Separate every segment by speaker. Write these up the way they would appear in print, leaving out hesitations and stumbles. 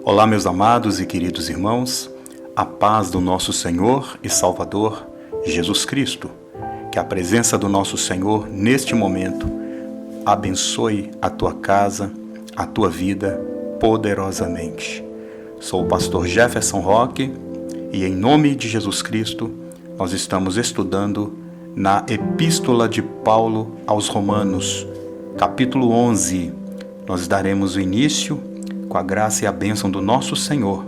Speaker 1: Olá, meus amados e queridos irmãos, a paz do nosso Senhor e Salvador Jesus Cristo. Que a presença do nosso Senhor neste momento abençoe a tua casa, a tua vida poderosamente. Sou o pastor Jefferson Roque e em nome de Jesus Cristo nós estamos estudando na Epístola de Paulo aos Romanos, capítulo 11. Nós daremos o início com a graça e a bênção do nosso Senhor.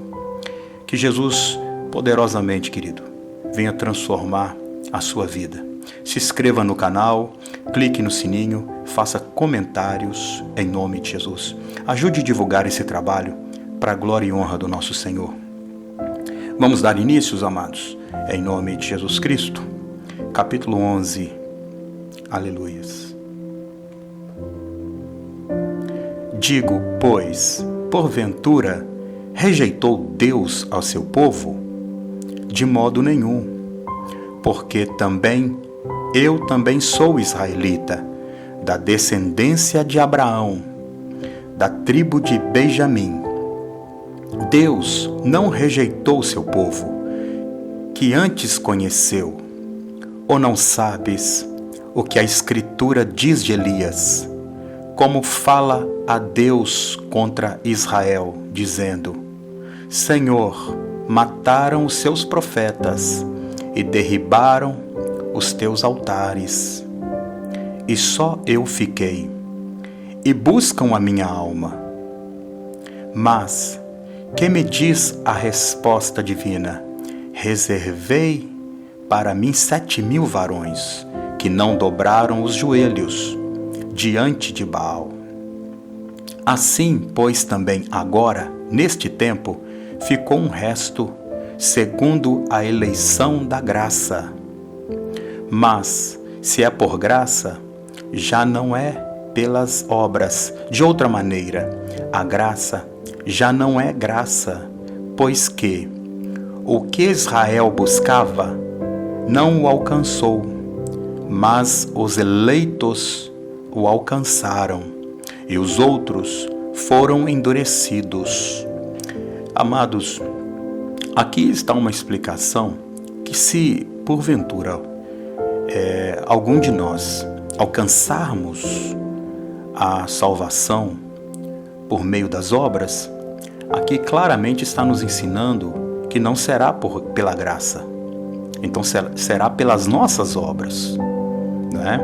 Speaker 1: Que Jesus, poderosamente, querido, venha transformar a sua vida. Se inscreva no canal, clique no sininho, faça comentários em nome de Jesus. Ajude a divulgar esse trabalho para a glória e honra do nosso Senhor. Vamos dar início, amados, em nome de Jesus Cristo. Capítulo 11. Aleluias. Digo, pois, porventura, rejeitou Deus ao seu povo? De modo nenhum, porque eu também sou israelita, da descendência de Abraão, da tribo de Benjamim. Deus não rejeitou seu povo, que antes conheceu. Ou não sabes o que a Escritura diz de Elias, como fala a Deus contra Israel, dizendo: Senhor, mataram os seus profetas e derribaram os teus altares. E só eu fiquei, e buscam a minha alma. Mas, que me diz a resposta divina? Reservei para mim 7.000 varões, que não dobraram os joelhos diante de Baal. Assim, pois, também agora, neste tempo, ficou um resto, segundo a eleição da graça. Mas, se é por graça, já não é pelas obras. De outra maneira, a graça já não é graça, pois que o que Israel buscava não o alcançou, mas os eleitos o alcançaram, e os outros foram endurecidos. Amados, aqui está uma explicação que, se porventura algum de nós alcançarmos a salvação por meio das obras, aqui claramente está nos ensinando que não será pela graça, então será pelas nossas obras, né?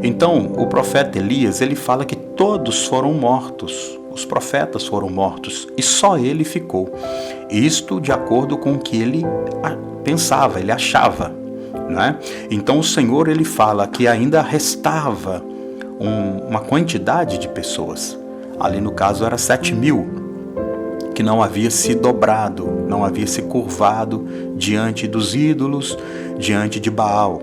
Speaker 1: Então, o profeta Elias, ele fala que todos foram mortos, os profetas foram mortos, e só ele ficou. Isto de acordo com o que ele pensava, ele achava, né? Então, o Senhor, ele fala que ainda restava uma quantidade de pessoas. Ali, no caso, era 7.000, que não havia se dobrado, não havia se curvado diante dos ídolos, diante de Baal.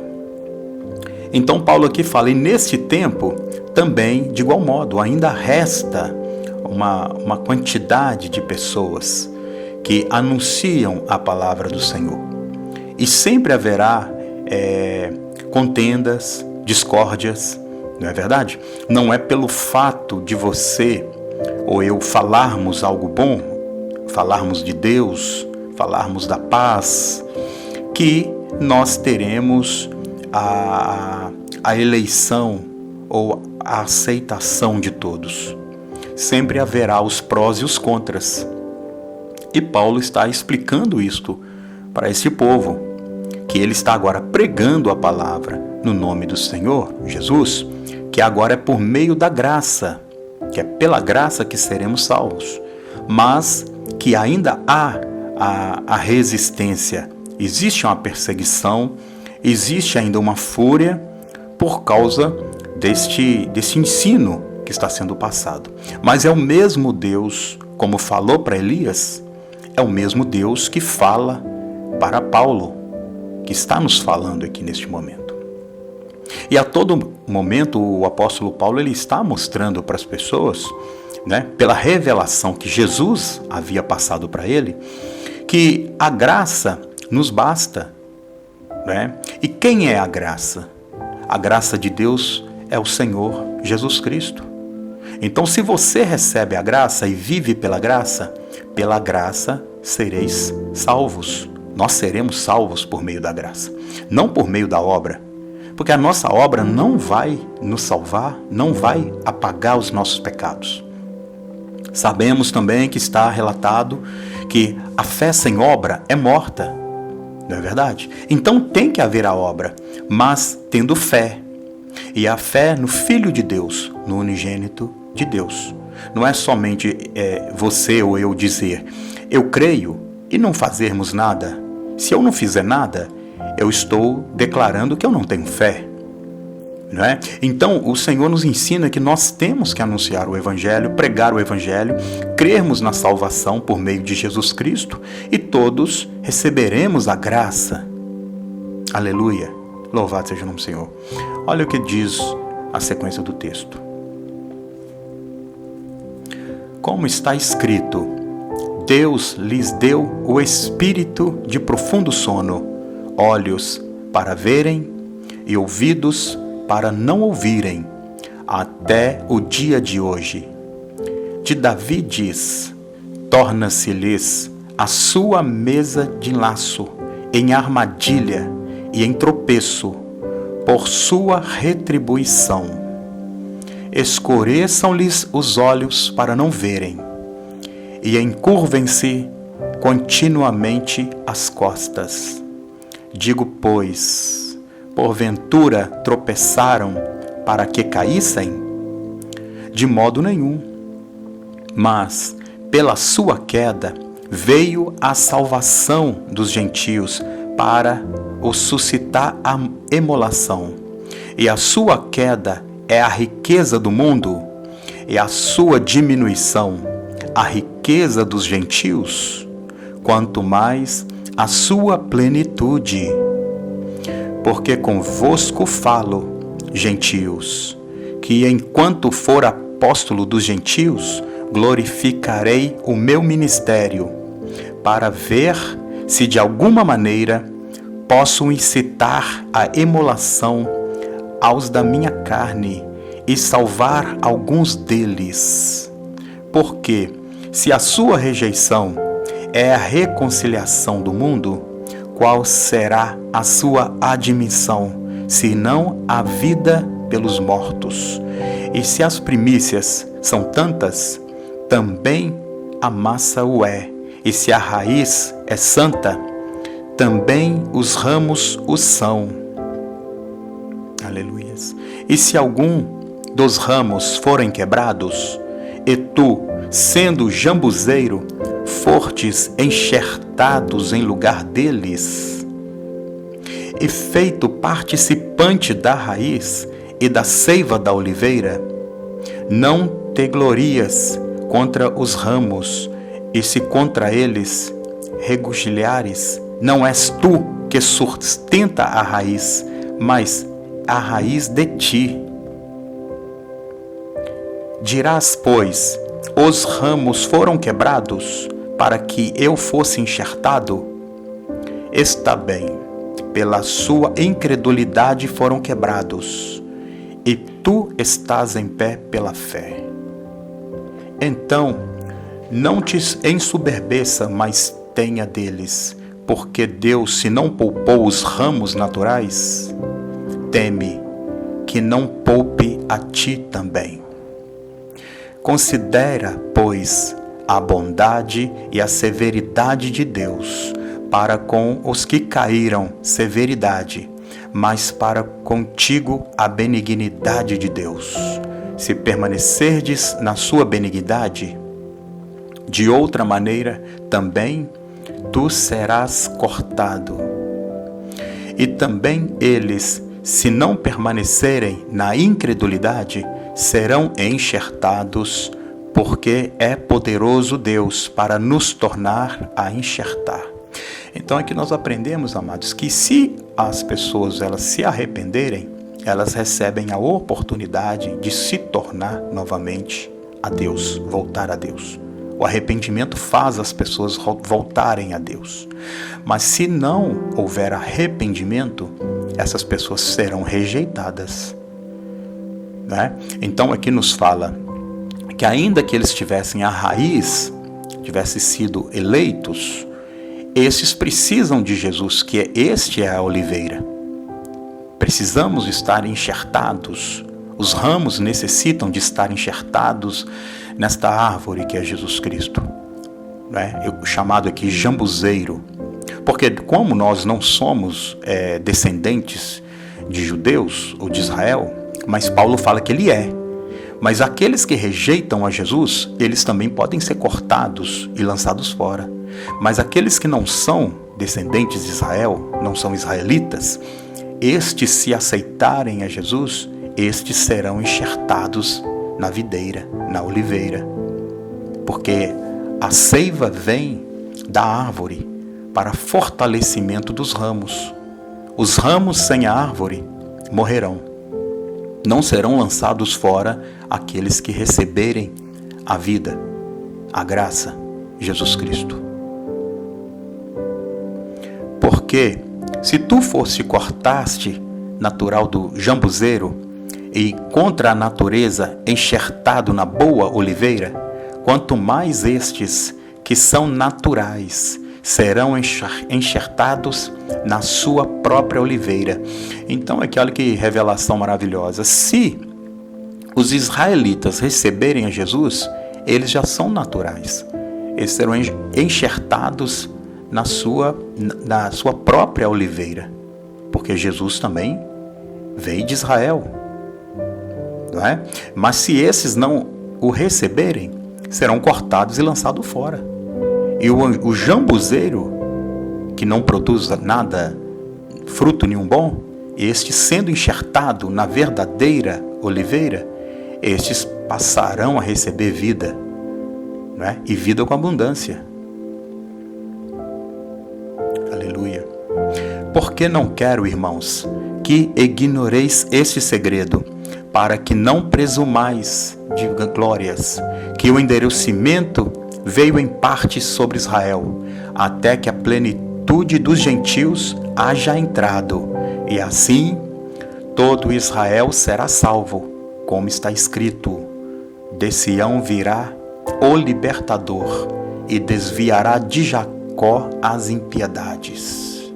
Speaker 1: Então Paulo aqui fala, e nesse tempo também, de igual modo, ainda resta uma quantidade de pessoas que anunciam a palavra do Senhor. E sempre haverá contendas, discórdias, não é verdade? Não é pelo fato de você ou eu falarmos algo bom, falarmos de Deus, falarmos da paz, que nós teremos a eleição ou a aceitação de todos. Sempre haverá os prós e os contras. E Paulo está explicando isto para esse povo, que ele está agora pregando a palavra no nome do Senhor Jesus, que agora é por meio da graça, que é pela graça que seremos salvos, mas que ainda há a resistência, existe uma perseguição, existe ainda uma fúria por causa deste ensino que está sendo passado. Mas é o mesmo Deus, como falou para Elias, é o mesmo Deus que fala para Paulo, que está nos falando aqui neste momento. E a todo momento o apóstolo Paulo, ele está mostrando para as pessoas, né, pela revelação que Jesus havia passado para ele, que a graça nos basta, né? E quem é a graça? A graça de Deus é o Senhor Jesus Cristo. Então, se você recebe a graça e vive pela graça, pela graça sereis salvos. Nós seremos salvos por meio da graça, não por meio da obra. Porque a nossa obra não vai nos salvar, não vai apagar os nossos pecados. Sabemos também que está relatado que a fé sem obra é morta. Não é verdade? Então tem que haver a obra, mas tendo fé. E a fé no Filho de Deus, no unigênito de Deus. Não é somente você ou eu dizer, eu creio, e não fazermos nada. Se eu não fizer nada, eu estou declarando que eu não tenho fé. Não é? Então, o Senhor nos ensina que nós temos que anunciar o Evangelho, pregar o Evangelho, crermos na salvação por meio de Jesus Cristo e todos receberemos a graça. Aleluia! Louvado seja o nome do Senhor. Olha o que diz a sequência do texto. Como está escrito, Deus lhes deu o espírito de profundo sono, olhos para verem e ouvidos para não ouvirem, até o dia de hoje. De Davi diz, torna-se-lhes a sua mesa de laço, em armadilha e em tropeço, por sua retribuição. Escureçam-lhes os olhos para não verem, e encurvem-se continuamente as costas. Digo, pois, porventura tropeçaram para que caíssem? De modo nenhum. Mas, pela sua queda, veio a salvação dos gentios para os suscitar a emolação. E a sua queda é a riqueza do mundo, e a sua diminuição, a riqueza dos gentios, quanto mais a sua plenitude. Porque convosco falo, gentios, que enquanto for apóstolo dos gentios, glorificarei o meu ministério, para ver se de alguma maneira posso incitar a emolação aos da minha carne e salvar alguns deles. Porque, se a sua rejeição é a reconciliação do mundo, qual será a sua admissão, senão a vida pelos mortos? E se as primícias são tantas, também a massa o é. E se a raiz é santa, também os ramos o são. Aleluias. E se algum dos ramos forem quebrados, e tu, sendo jambuzeiro, fortes enxertados em lugar deles, e feito participante da raiz e da seiva da oliveira, não te glorias contra os ramos, e se contra eles regozilhares, não és tu que sustenta a raiz, mas a raiz de ti. Dirás, pois, os ramos foram quebrados para que eu fosse enxertado? Está bem, pela sua incredulidade foram quebrados, e tu estás em pé pela fé. Então, não te ensoberbeça, mas tenha deles, porque Deus, se não poupou os ramos naturais, teme que não poupe a ti também. Considera, pois, a bondade e a severidade de Deus, para com os que caíram severidade, mas para contigo a benignidade de Deus. Se permanecerdes na sua benignidade, de outra maneira também tu serás cortado. E também eles, se não permanecerem na incredulidade, serão enxertados, porque é poderoso Deus para nos tornar a enxertar. Então aqui nós aprendemos, amados, que se as pessoas elas se arrependerem, elas recebem a oportunidade de se tornar novamente a Deus, voltar a Deus. O arrependimento faz as pessoas voltarem a Deus. Mas se não houver arrependimento, essas pessoas serão rejeitadas. Né? Então aqui nos fala que ainda que eles tivessem a raiz tivessem sido eleitos, estes precisam de Jesus, que este é a oliveira. Precisamos estar enxertados, os ramos necessitam de estar enxertados nesta árvore que é Jesus Cristo, chamado aqui jambuzeiro, porque como nós não somos descendentes de judeus ou de Israel, mas Paulo fala que ele é. Mas aqueles que rejeitam a Jesus, eles também podem ser cortados e lançados fora. Mas aqueles que não são descendentes de Israel, não são israelitas, estes, se aceitarem a Jesus, estes serão enxertados na videira, na oliveira. Porque a seiva vem da árvore para fortalecimento dos ramos. Os ramos sem a árvore morrerão. Não serão lançados fora aqueles que receberem a vida, a graça, Jesus Cristo. Porque se tu fosse cortaste natural do jambuzeiro e contra a natureza enxertado na boa oliveira, quanto mais estes que são naturais serão enxertados na sua própria oliveira. Então, olha que revelação maravilhosa. Se os israelitas receberem a Jesus, eles já são naturais. Eles serão enxertados na sua própria oliveira. Porque Jesus também veio de Israel. Não é? Mas se esses não o receberem, serão cortados e lançados fora. E o jambuzeiro, que não produz nada, fruto nenhum bom, este sendo enxertado na verdadeira oliveira, estes passarão a receber vida, né? E vida com abundância. Aleluia. Porque não quero, irmãos, que ignoreis este segredo, para que não presumais de glórias, que o enderecimento veio em parte sobre Israel, até que a plenitude dos gentios haja entrado, e assim todo Israel será salvo, como está escrito: de Sião virá o libertador, e desviará de Jacó as impiedades.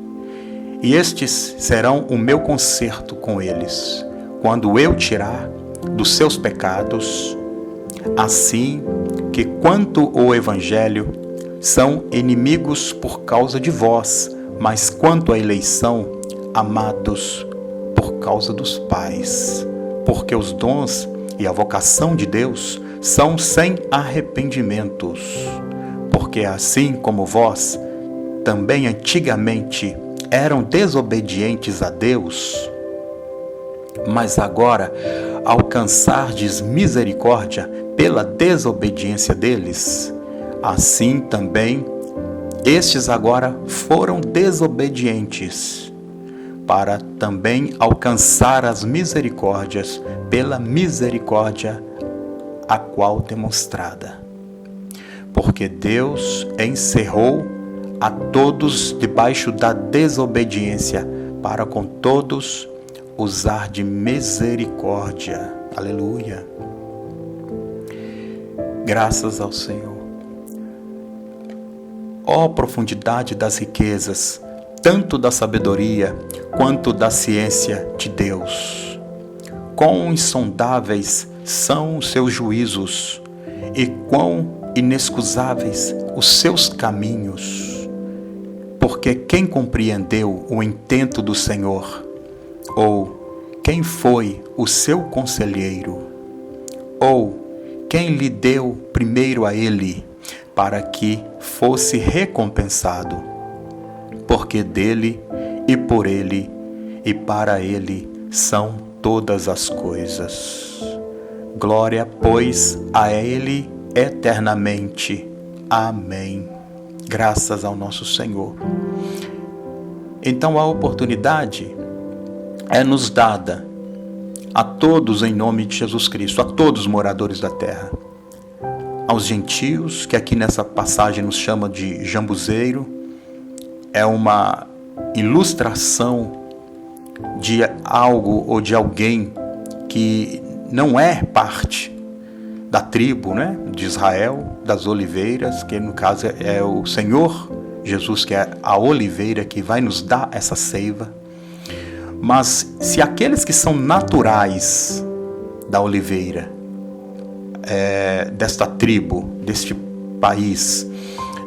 Speaker 1: E estes serão o meu concerto com eles, quando eu tirar dos seus pecados, assim que quanto o evangelho são inimigos por causa de vós, mas quanto à eleição, amados por causa dos pais, porque os dons e a vocação de Deus são sem arrependimentos, porque assim como vós também antigamente eram desobedientes a Deus, mas agora alcançardes misericórdia pela desobediência deles, assim também estes agora foram desobedientes, para também alcançar as misericórdias pela misericórdia a qual demonstrada. Porque Deus encerrou a todos debaixo da desobediência, para com todos usar de misericórdia. Aleluia. Graças ao Senhor. Ó profundidade das riquezas, tanto da sabedoria quanto da ciência de Deus. Quão insondáveis são os seus juízos e quão inexcusáveis os seus caminhos. Porque quem compreendeu o intento do Senhor? Ou quem foi o seu conselheiro? Ou quem lhe deu primeiro a ele, para que fosse recompensado? Porque dele e por ele e para ele são todas as coisas. Glória, pois, a ele eternamente. Amém. Graças ao nosso Senhor. Então a oportunidade é nos dada a todos em nome de Jesus Cristo, a todos os moradores da terra, aos gentios, que aqui nessa passagem nos chama de jambuzeiro, é uma ilustração de algo ou de alguém que não é parte da tribo, né, de Israel, das oliveiras, que no caso é o Senhor Jesus, que é a oliveira que vai nos dar essa seiva. Mas se aqueles que são naturais da oliveira, desta tribo, deste país,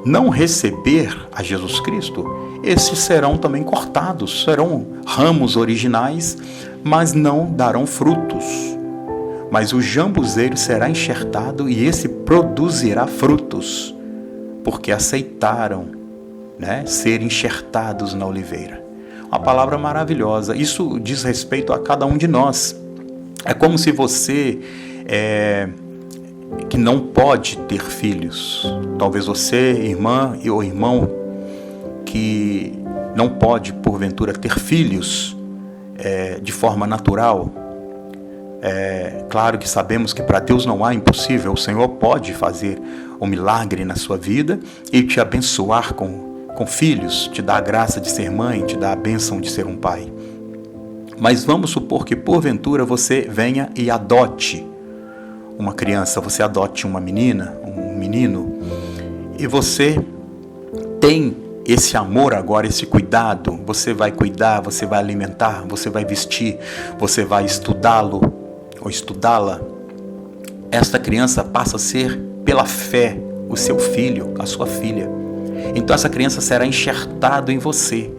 Speaker 1: não receber a Jesus Cristo, esses serão também cortados, serão ramos originais, mas não darão frutos. Mas o jambuzeiro será enxertado e esse produzirá frutos, porque aceitaram, né, ser enxertados na oliveira. Uma palavra maravilhosa. Isso diz respeito a cada um de nós. É como se você que não pode ter filhos, talvez você, irmã ou irmão, que não pode, porventura, ter filhos de forma natural. Claro que sabemos que para Deus não há impossível. O Senhor pode fazer um milagre na sua vida e te abençoar com filhos, te dar a graça de ser mãe, te dar a bênção de ser um pai. Mas vamos supor que porventura você venha e adote uma criança, você adote uma menina, um menino, e você tem esse amor agora, esse cuidado, você vai cuidar, você vai alimentar, você vai vestir, você vai estudá-lo ou estudá-la. Esta criança passa a ser, pela fé, o seu filho, a sua filha. Então essa criança será enxertada em você.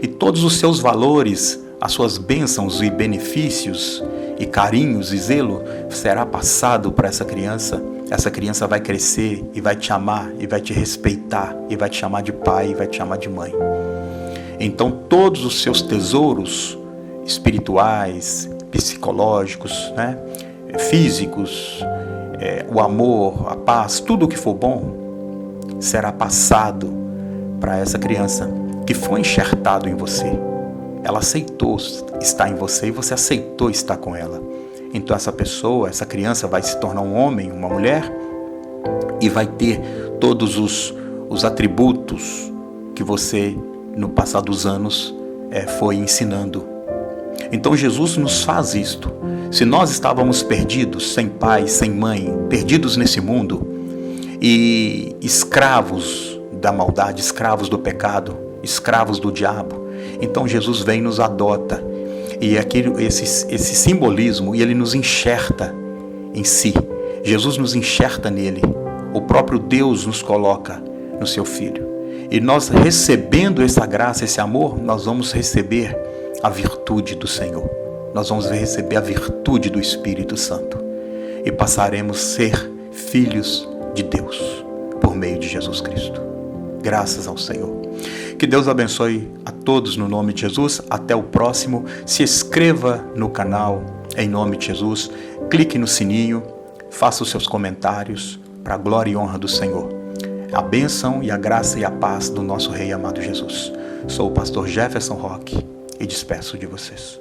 Speaker 1: E todos os seus valores, as suas bênçãos e benefícios e carinhos e zelo será passado para essa criança. Essa criança vai crescer e vai te amar e vai te respeitar e vai te chamar de pai e vai te chamar de mãe. Então todos os seus tesouros espirituais, psicológicos, né, físicos, o amor, a paz, tudo o que for bom será passado para essa criança que foi enxertado em você. Ela aceitou estar em você e você aceitou estar com ela. Então essa pessoa, essa criança vai se tornar um homem, uma mulher e vai ter todos os atributos que você, no passar dos anos, foi ensinando. Então Jesus nos faz isto. Se nós estávamos perdidos, sem pai, sem mãe, perdidos nesse mundo e escravos da maldade, escravos do pecado, escravos do diabo, então Jesus vem e nos adota. E esse simbolismo, e ele nos enxerta em si. Jesus nos enxerta nele. O próprio Deus nos coloca no seu Filho. E nós, recebendo essa graça, esse amor, nós vamos receber a virtude do Senhor. Nós vamos receber a virtude do Espírito Santo. E passaremos a ser filhos de Deus por meio de Jesus Cristo. Graças ao Senhor. Que Deus abençoe a todos no nome de Jesus. Até o próximo. Se inscreva no canal em nome de Jesus. Clique no sininho. Faça os seus comentários para a glória e honra do Senhor. A bênção e a graça e a paz do nosso Rei amado Jesus. Sou o pastor Jefferson Roque e despeço de vocês.